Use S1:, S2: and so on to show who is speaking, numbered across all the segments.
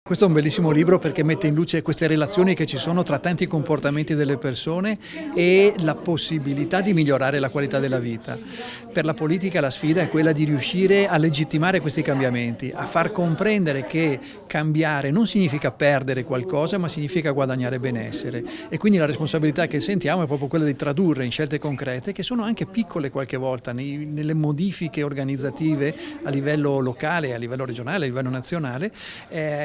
S1: Questo è un bellissimo libro perché mette in luce queste relazioni che ci sono tra tanti comportamenti delle persone e la possibilità di migliorare la qualità della vita. Per la politica la sfida è quella di riuscire a legittimare questi cambiamenti, a far comprendere che cambiare non significa perdere qualcosa, ma significa guadagnare benessere. E quindi la responsabilità che sentiamo è proprio quella di tradurre in scelte concrete, che sono anche piccole qualche volta, nelle modifiche organizzative a livello locale, a livello regionale, a livello nazionale,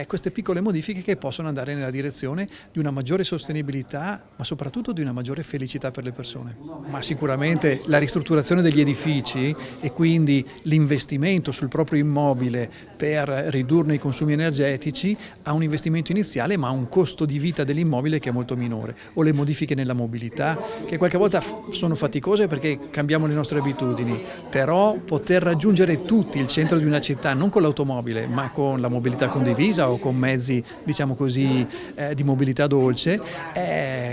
S1: queste piccole modifiche che possono andare nella direzione di una maggiore sostenibilità, ma soprattutto di una maggiore felicità per le persone. Ma sicuramente la ristrutturazione degli edifici e quindi l'investimento sul proprio immobile per ridurne i consumi energetici ha un investimento iniziale, ma ha un costo di vita dell'immobile che è molto minore. O le modifiche nella mobilità, che qualche volta sono faticose perché cambiamo le nostre abitudini, però poter raggiungere tutti il centro di una città, non con l'automobile, ma con la mobilità condivisa o con mezzi, diciamo così, di mobilità dolce,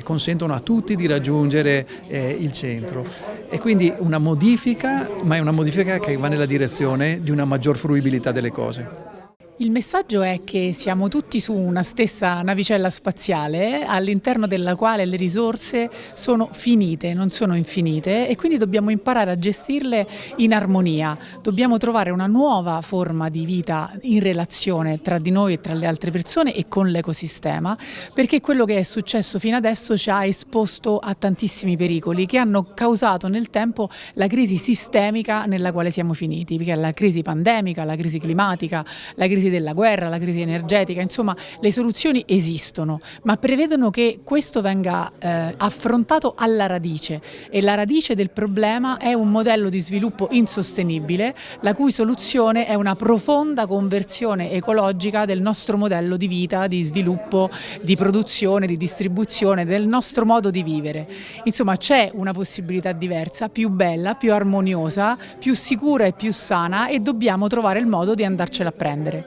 S1: consentono a tutti di raggiungere il centro. E quindi una modifica, ma è una modifica che va nella direzione di una maggior fruibilità delle cose.
S2: Il messaggio è che siamo tutti su una stessa navicella spaziale all'interno della quale le risorse sono finite, non sono infinite, e quindi dobbiamo imparare a gestirle in armonia. Dobbiamo trovare una nuova forma di vita in relazione tra di noi e tra le altre persone e con l'ecosistema, perché quello che è successo fino adesso ci ha esposto a tantissimi pericoli che hanno causato nel tempo la crisi sistemica nella quale siamo finiti, che è la crisi pandemica, la crisi climatica, la crisi della guerra, la crisi energetica. Insomma, le soluzioni esistono, ma prevedono che questo venga affrontato alla radice, e la radice del problema è un modello di sviluppo insostenibile, la cui soluzione è una profonda conversione ecologica del nostro modello di vita, di sviluppo, di produzione, di distribuzione, del nostro modo di vivere. Insomma, c'è una possibilità diversa, più bella, più armoniosa, più sicura e più sana, e dobbiamo trovare il modo di andarcela a prendere.